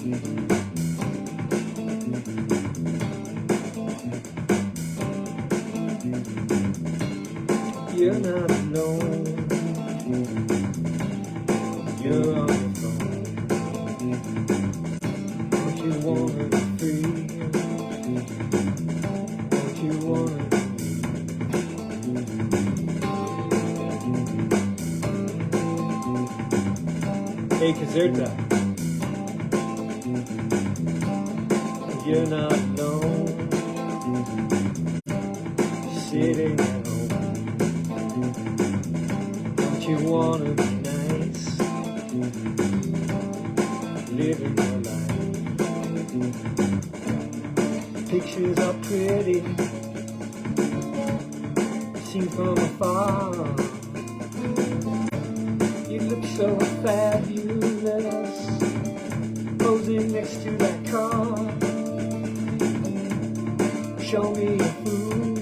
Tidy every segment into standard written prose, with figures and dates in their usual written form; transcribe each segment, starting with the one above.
You're not alone. You're on your phone. Don't you wanna be free? Don't you wanna be Hey, Kazerta. You're not alone. Sitting at home. Don't you wanna be nice? Living your life. Pictures are pretty, seen from afar. You look so fabulous, posing next to that car. Show me your food.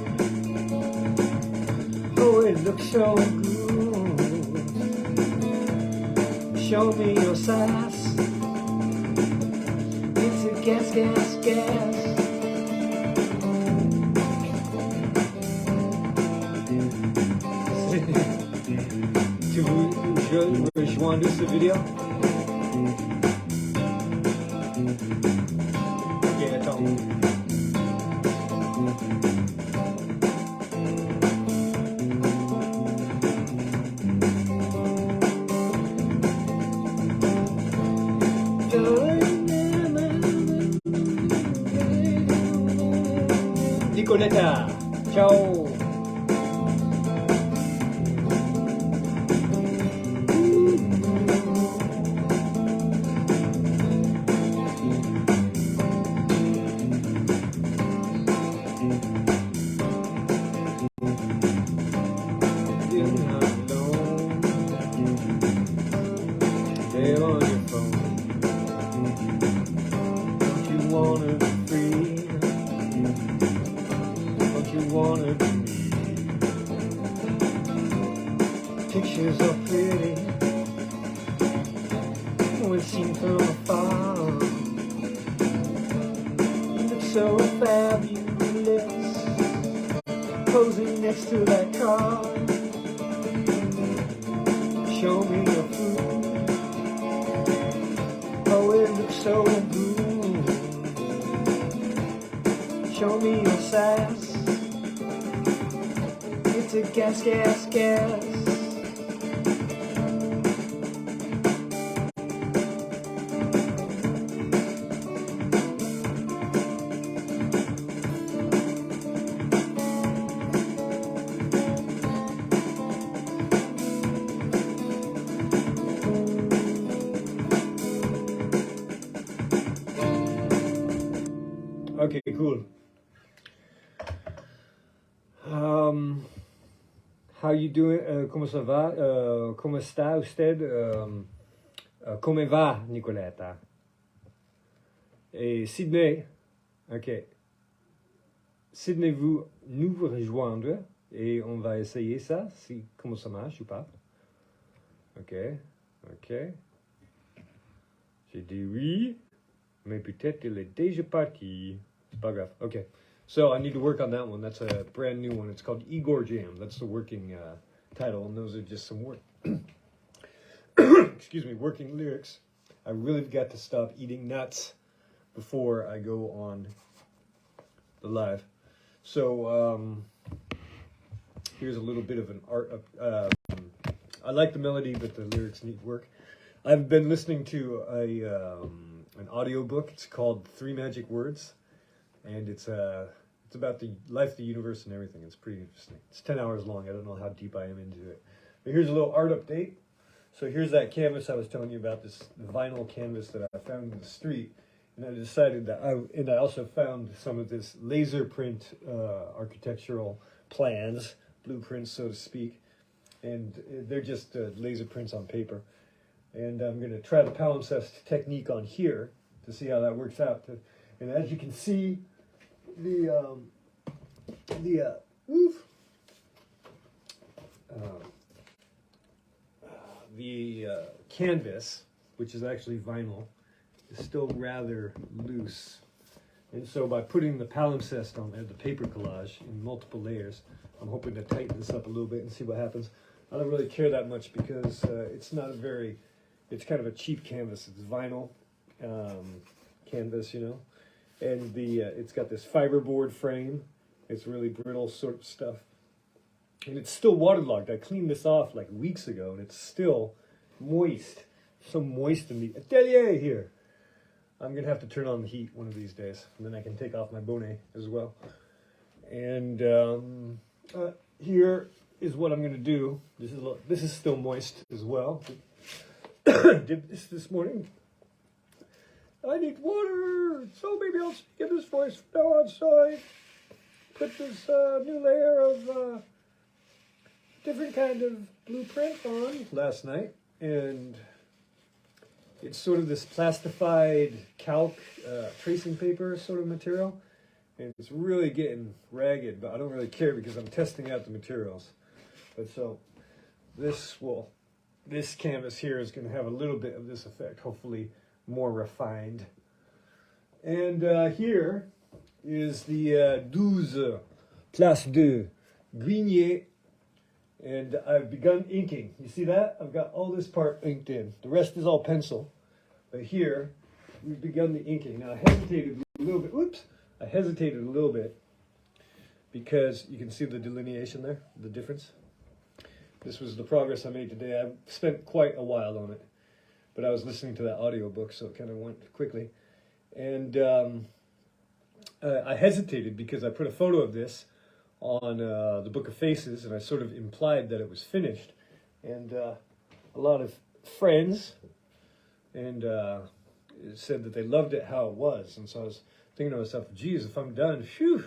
Oh, it looks so good. Show me your sass. It's a gas, gas, gas. Tu veux rejoindre ce vidéo? Ok, attends. Nicoletta, ciao. Pictures are pretty when seen from afar. You look so fabulous, posing next to that car. Show me your food. Oh, it looks so good. Show me your sass. It's a gas, gas, gas. Okay, cool. How you doing? Come ça va? Come sta usted? Come va, Nicoletta? Et Sydney, ok. Sydney, vous nous rejoindre et on va essayer ça, si comment ça marche ou pas. Ok, ok. J'ai dit oui, mais peut-être il est déjà parti. C'est pas grave. Okay. So I need to work on that one. That's a brand new one. It's called Igor Jam. That's the working title, and those are just some work. Excuse me, working lyrics. I really got to stop eating nuts before I go on the live. So here's a little bit of an art. I like the melody, but the lyrics need work. I've been listening to an audio book. It's called 3 Magic Words, and it's about the life, the universe, and everything. It's pretty interesting. It's 10 hours long. I don't know how deep I am into it. But here's a little art update. So here's that canvas I was telling you about, this vinyl canvas that I found in the street. And I decided that I also found some of this laser print architectural plans, blueprints, so to speak. And they're just laser prints on paper. And I'm going to try the palimpsest technique on here to see how that works out. And as you can see, the canvas, which is actually vinyl, is still rather loose. And so by putting the palimpsest on the paper collage in multiple layers, I'm hoping to tighten this up a little bit and see what happens. I don't really care that much because it's not a very, it's kind of a cheap canvas. It's vinyl canvas, you know. And it's got this fiberboard frame. It's really brittle sort of stuff. And it's still waterlogged. I cleaned this off like weeks ago and it's still moist. So moist in the atelier here. I'm going to have to turn on the heat one of these days. And then I can take off my bonnet as well. And here is what I'm going to do. This is still moist as well. Did this morning. I need water. So maybe I'll speak in this voice from now on. So I put this new layer of different kind of blueprint on last night. And it's sort of this plastified calc tracing paper sort of material. And it's really getting ragged, but I don't really care because I'm testing out the materials. But so this canvas here is going to have a little bit of this effect, hopefully more refined. And here is the 12 Place de Grigny. And I've begun inking. You see that? I've got all this part inked in. The rest is all pencil. But here, we've begun the inking. Now, I hesitated a little bit. Whoops. I hesitated a little bit because you can see the delineation there, the difference. This was the progress I made today. I've spent quite a while on it. But I was listening to that audiobook, so it kind of went quickly. And I hesitated because I put a photo of this on the Book of Faces, and I sort of implied that it was finished. And a lot of friends and said that they loved it how it was. And so I was thinking to myself, geez, if I'm done, phew,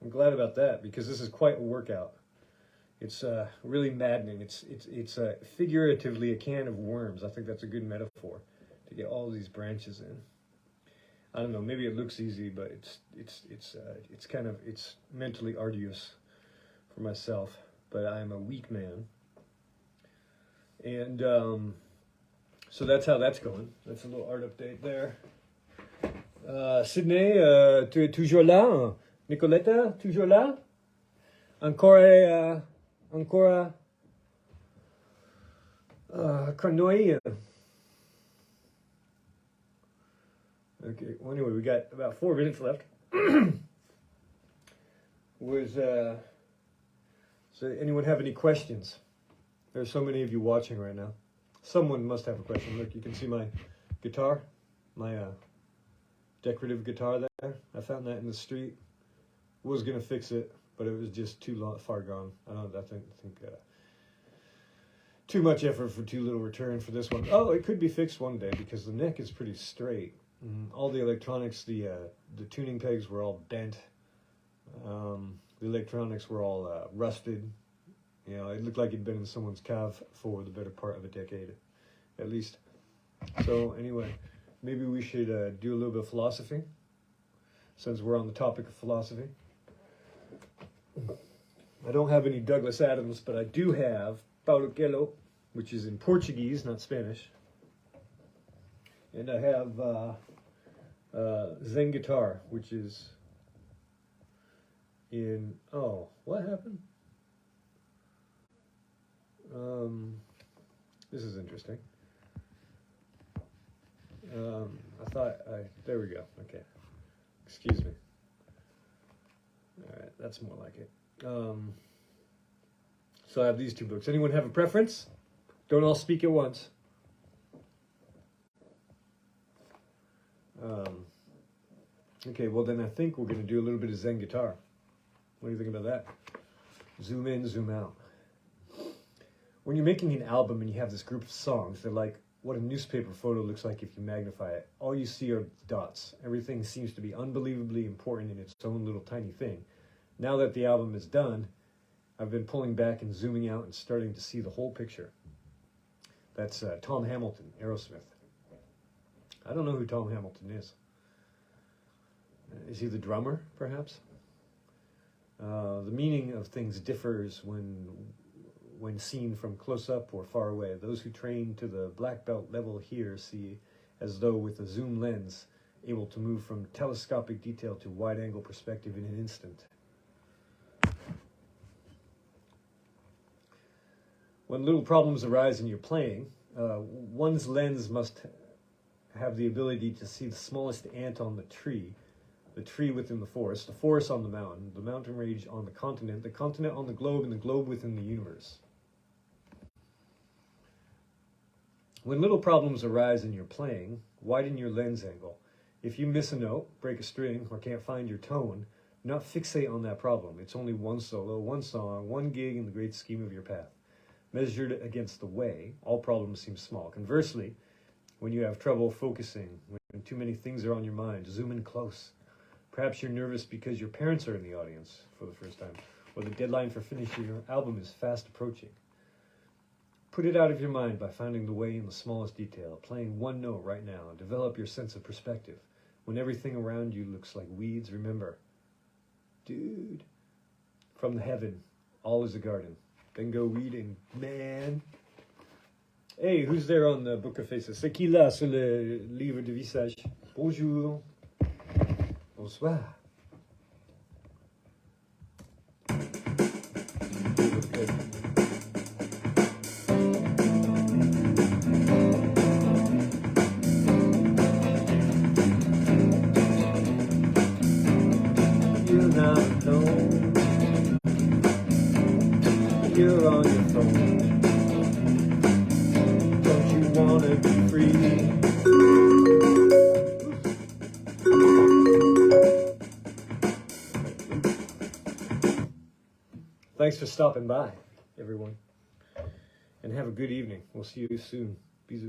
I'm glad about that because this is quite a workout. It's really maddening. It's figuratively a can of worms. I think that's a good metaphor to get all these branches in. I don't know. Maybe it looks easy, but it's mentally arduous for myself. But I'm a weak man, and so that's how that's going. That's a little art update there. Sydney, tu es toujours là? Nicoletta, toujours là? Encore Carnoy. Okay, well anyway, we got about 4 minutes left. So anyone have any questions? There's so many of you watching right now. Someone must have a question. Look, you can see my guitar, my decorative guitar there. I found that in the street. Was gonna fix it, but it was just too far gone. I think too much effort for too little return for this one. Oh, it could be fixed one day because the neck is pretty straight. All the electronics, the tuning pegs were all bent. The electronics were all rusted. You know, it looked like it'd been in someone's cave for the better part of a decade, at least. So anyway, maybe we should do a little bit of philosophy, since we're on the topic of philosophy. I don't have any Douglas Adams, but I do have Paulo Coelho, which is in Portuguese, not Spanish. And I have Zen guitar, which is in, oh, what happened? This is interesting. There we go, okay. Excuse me. All right, that's more like it. So I have these two books. Anyone have a preference? Don't all speak at once. Okay, well then I think we're going to do a little bit of Zen guitar. What do you think about that? Zoom in, zoom out. When you're making an album and you have this group of songs, they're like what a newspaper photo looks like if you magnify it. All you see are dots. Everything seems to be unbelievably important in its own little tiny thing. Now that the album is done, I've been pulling back and zooming out and starting to see the whole picture. That's Tom Hamilton, Aerosmith. I don't know who Tom Hamilton is. Is he the drummer, perhaps? The meaning of things differs when seen from close up or far away. Those who train to the black belt level here see as though with a zoom lens, able to move from telescopic detail to wide-angle perspective in an instant. When little problems arise in your playing, one's lens must have the ability to see the smallest ant on the tree within the forest on the mountain range on the continent on the globe, and the globe within the universe. When little problems arise in your playing, widen your lens angle. If you miss a note, break a string, or can't find your tone, do not fixate on that problem. It's only one solo, one song, one gig in the great scheme of your path. Measured against the way, all problems seem small. Conversely, when you have trouble focusing, when too many things are on your mind, zoom in close. Perhaps you're nervous because your parents are in the audience for the first time, or the deadline for finishing your album is fast approaching. Put it out of your mind by finding the way in the smallest detail, playing one note right now, and develop your sense of perspective. When everything around you looks like weeds, remember, dude, from the heaven, all is a garden. Then go reading, man. Hey, who's there on the Book of Faces? C'est qui là sur le livre de visage? Bonjour. Bonsoir. You're not alone. You're on your phone. Don't you wanna be free? Thanks for stopping by, everyone. And have a good evening. We'll see you soon. Bisous.